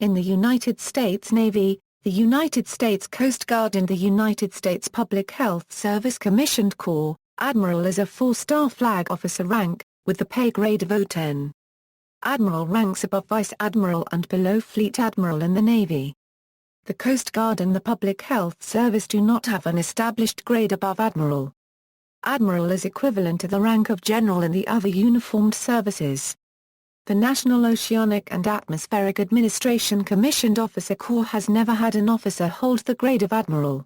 In the United States Navy, the United States Coast Guard and the United States Public Health Service commissioned Corps, Admiral is a 4-star flag officer rank, with the pay grade of O10. Admiral ranks above Vice Admiral and below Fleet Admiral in the Navy. The Coast Guard and the Public Health Service do not have an established grade above Admiral. Admiral is equivalent to the rank of General in the other uniformed services. The National Oceanic and Atmospheric Administration Commissioned Officer Corps has never had an officer hold the grade of Admiral.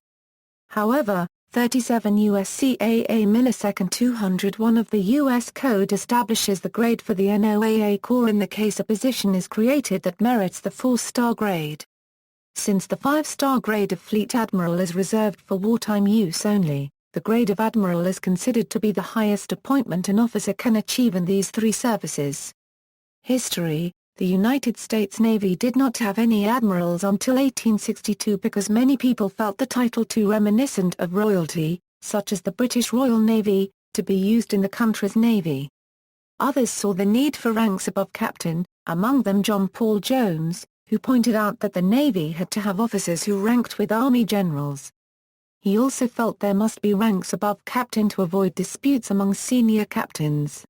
However, 37 U.S.C. AA millisecond 201 of the U.S. Code establishes the grade for the NOAA Corps in the case a position is created that merits the 4-star grade. Since the 5-star grade of Fleet Admiral is reserved for wartime use only, the grade of Admiral is considered to be the highest appointment an officer can achieve in these three services. History: the United States Navy did not have any admirals until 1862 because many people felt the title too reminiscent of royalty, such as the British Royal Navy, to be used in the country's navy. Others saw the need for ranks above captain, among them John Paul Jones, who pointed out that the Navy had to have officers who ranked with Army generals. He also felt there must be ranks above captain to avoid disputes among senior captains.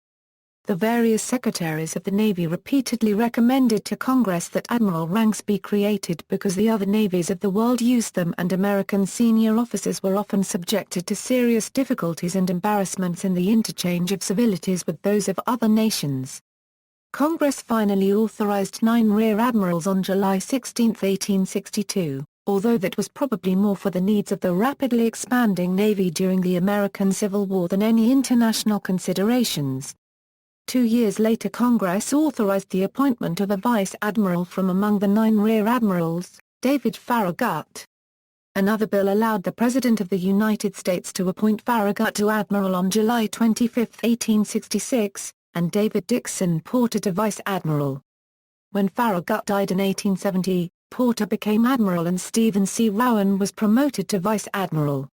The various secretaries of the Navy repeatedly recommended to Congress that admiral ranks be created because the other navies of the world used them and American senior officers were often subjected to serious difficulties and embarrassments in the interchange of civilities with those of other nations. Congress finally authorized 9 rear admirals on July 16, 1862, although that was probably more for the needs of the rapidly expanding Navy during the American Civil War than any international considerations. 2 years later Congress authorized the appointment of a vice admiral from among the 9 rear admirals, David Farragut. Another bill allowed the President of the United States to appoint Farragut to admiral on July 25, 1866, and David Dixon Porter to vice admiral. When Farragut died in 1870, Porter became admiral and Stephen C. Rowan was promoted to vice admiral.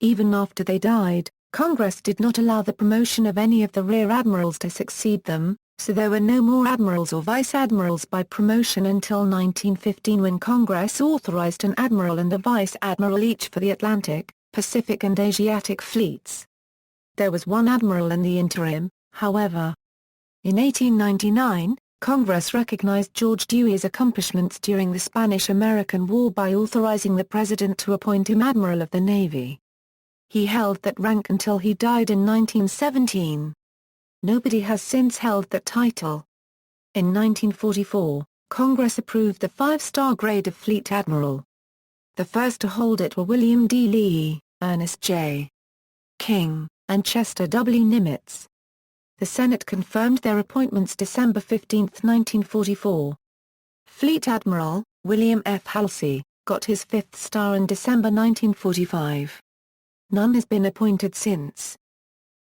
Even after they died, Congress did not allow the promotion of any of the rear admirals to succeed them, so there were no more admirals or vice admirals by promotion until 1915 when Congress authorized an admiral and a vice admiral each for the Atlantic, Pacific and Asiatic fleets. There was one admiral in the interim, however. In 1899, Congress recognized George Dewey's accomplishments during the Spanish-American War by authorizing the President to appoint him Admiral of the Navy. He held that rank until he died in 1917. Nobody has since held that title. In 1944, Congress approved the 5-star grade of Fleet Admiral. The first to hold it were William D. Lee, Ernest J. King, and Chester W. Nimitz. The Senate confirmed their appointments December 15, 1944. Fleet Admiral, William F. Halsey, got his 5th star in December 1945. None has been appointed since.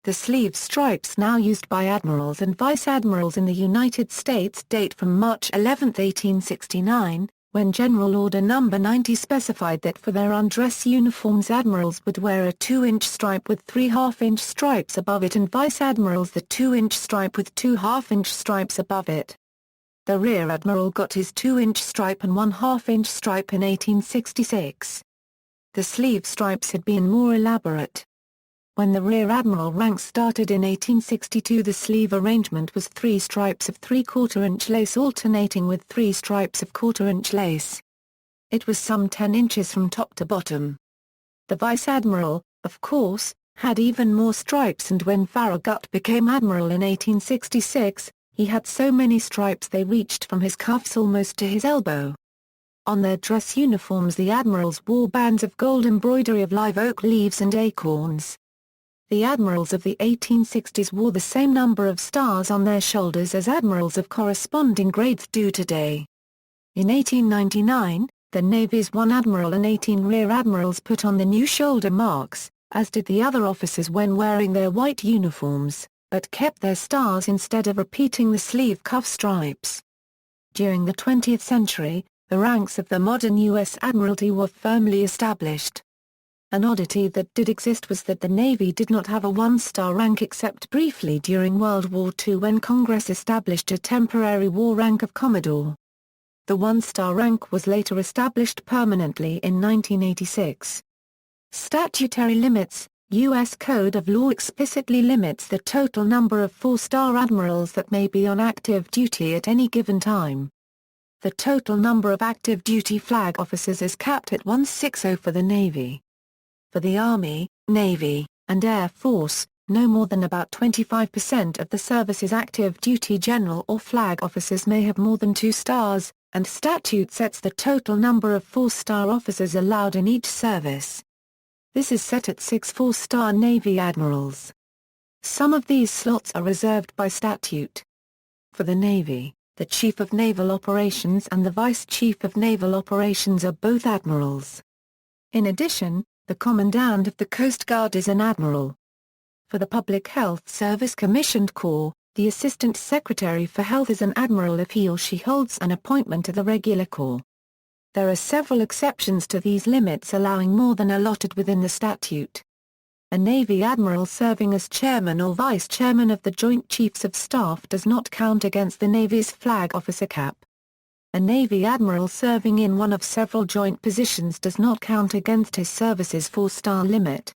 The sleeve stripes now used by admirals and vice admirals in the United States date from March 11, 1869, when General Order No. 90 specified that for their undress uniforms admirals would wear a 2-inch stripe with 3 half-inch stripes above it and vice admirals the 2-inch stripe with 2 half-inch stripes above it. The rear admiral got his 2-inch stripe and 1 half-inch stripe in 1866. The sleeve stripes had been more elaborate. When the rear admiral rank started in 1862 the sleeve arrangement was 3 stripes of 3/4-inch lace alternating with 3 stripes of 1/4-inch lace. It was some 10 inches from top to bottom. The vice admiral, of course, had even more stripes and when Farragut became admiral in 1866, he had so many stripes they reached from his cuffs almost to his elbow. On their dress uniforms the admirals wore bands of gold embroidery of live oak leaves and acorns. The admirals of the 1860s wore the same number of stars on their shoulders as admirals of corresponding grades do today. In 1899, the Navy's 1 admiral and 18 rear admirals put on the new shoulder marks, as did the other officers when wearing their white uniforms, but kept their stars instead of repeating the sleeve cuff stripes. During the 20th century, the ranks of the modern U.S. Admiralty were firmly established. An oddity that did exist was that the Navy did not have a 1-star rank except briefly during World War II when Congress established a temporary war rank of Commodore. The one-star rank was later established permanently in 1986. Statutory limits. U.S. Code of Law explicitly limits the total number of four-star admirals that may be on active duty at any given time. The total number of active duty flag officers is capped at 160 for the Navy. For the Army, Navy, and Air Force, no more than about 25% of the service's active duty general or flag officers may have more than 2 stars, and statute sets the total number of four-star officers allowed in each service. This is set at 6 four-star Navy admirals. Some of these slots are reserved by statute. For the Navy, the Chief of Naval Operations and the Vice Chief of Naval Operations are both admirals. In addition, the Commandant of the Coast Guard is an admiral. For the Public Health Service Commissioned Corps, the Assistant Secretary for Health is an admiral if he or she holds an appointment to the regular corps. There are several exceptions to these limits allowing more than allotted within the statute. A Navy admiral serving as chairman or vice chairman of the Joint Chiefs of Staff does not count against the Navy's flag officer cap. A Navy admiral serving in one of several joint positions does not count against his service's four-star limit.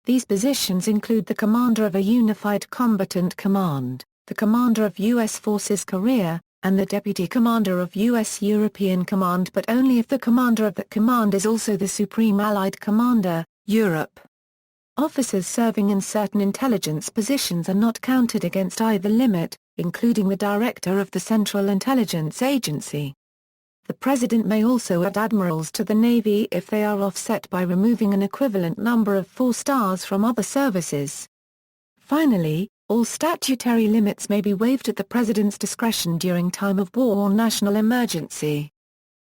These positions include the commander of a Unified Combatant Command, the commander of U.S. Forces Korea, and the Deputy Commander of U.S. European Command, but only if the commander of that command is also the Supreme Allied Commander, Europe. Officers serving in certain intelligence positions are not counted against either limit, including the Director of the Central Intelligence Agency. The President may also add admirals to the Navy if they are offset by removing an equivalent number of 4 stars from other services. Finally, all statutory limits may be waived at the President's discretion during time of war or national emergency.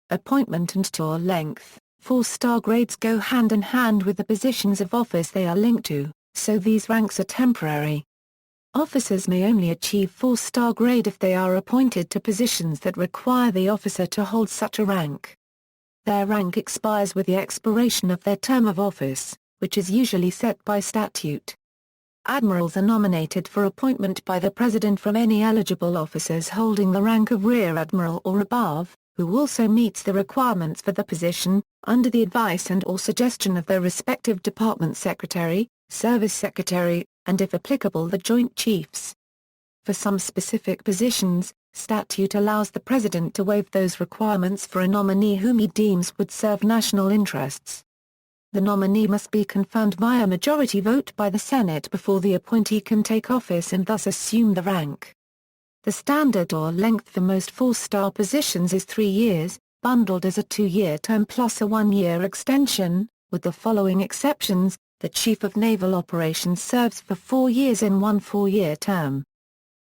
Appointment and tour length. 4-star grades go hand in hand with the positions of office they are linked to, so these ranks are temporary. Officers may only achieve 4-star grade if they are appointed to positions that require the officer to hold such a rank. Their rank expires with the expiration of their term of office, which is usually set by statute. Admirals are nominated for appointment by the President from any eligible officers holding the rank of Rear Admiral or above, who also meets the requirements for the position, under the advice and/or suggestion of their respective Department Secretary, Service Secretary, and if applicable the Joint Chiefs. For some specific positions, statute allows the President to waive those requirements for a nominee whom he deems would serve national interests. The nominee must be confirmed via majority vote by the Senate before the appointee can take office and thus assume the rank. The standard or length for most 4-star positions is 3 years, bundled as a 2-year term plus a 1-year extension, with the following exceptions: the Chief of Naval Operations serves for 4 years in one 4-year term.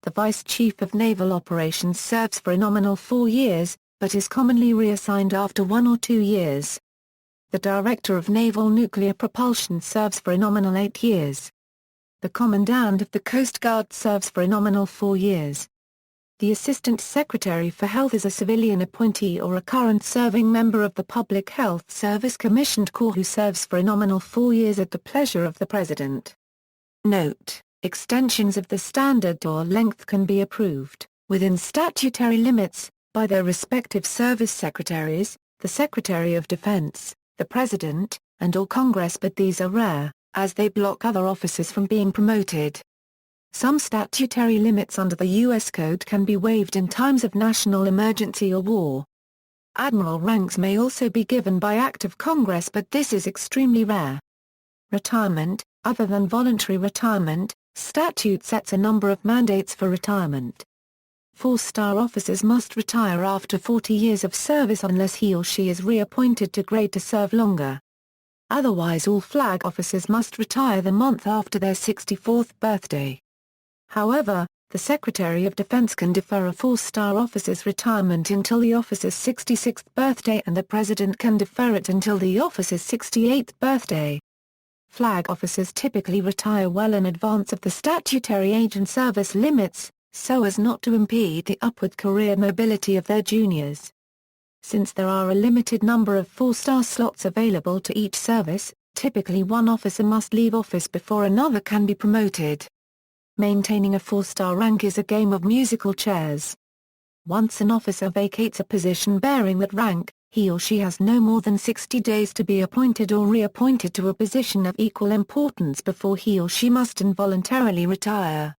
The Vice Chief of Naval Operations serves for a nominal 4 years, but is commonly reassigned after 1 or 2 years. The Director of Naval Nuclear Propulsion serves for a nominal 8 years. The Commandant of the Coast Guard serves for a nominal 4 years. The Assistant Secretary for Health is a civilian appointee or a current serving member of the Public Health Service Commissioned Corps who serves for a nominal 4 years at the pleasure of the President. Note: extensions of the standard or length can be approved, within statutory limits, by their respective service secretaries, the Secretary of Defense, the President, and/or Congress, but these are rare, as they block other officers from being promoted. Some statutory limits under the U.S. Code can be waived in times of national emergency or war. Admiral ranks may also be given by act of Congress, but this is extremely rare. Retirement. Other than voluntary retirement, statute sets a number of mandates for retirement. 4-star officers must retire after 40 years of service unless he or she is reappointed to grade to serve longer. Otherwise, all flag officers must retire the month after their 64th birthday. However, the Secretary of Defense can defer a 4-star officer's retirement until the officer's 66th birthday, and the President can defer it until the officer's 68th birthday. Flag officers typically retire well in advance of the statutory age and service limits, so as not to impede the upward career mobility of their juniors. Since there are a limited number of 4-star slots available to each service, typically one officer must leave office before another can be promoted. Maintaining a 4-star rank is a game of musical chairs. Once an officer vacates a position bearing that rank, he or she has no more than 60 days to be appointed or reappointed to a position of equal importance before he or she must involuntarily retire.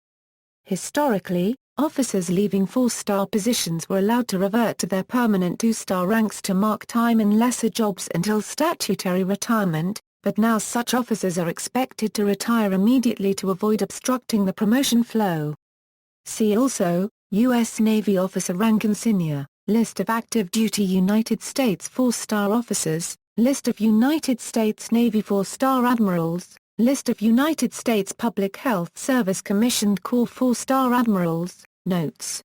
Historically, officers leaving 4-star positions were allowed to revert to their permanent 2-star ranks to mark time in lesser jobs until statutory retirement, but now such officers are expected to retire immediately to avoid obstructing the promotion flow. See also, U.S. Navy officer rank insignia, list of active duty United States 4-star officers, list of United States Navy 4-star admirals, list of United States Public Health Service Commissioned Corps 4-star admirals. Notes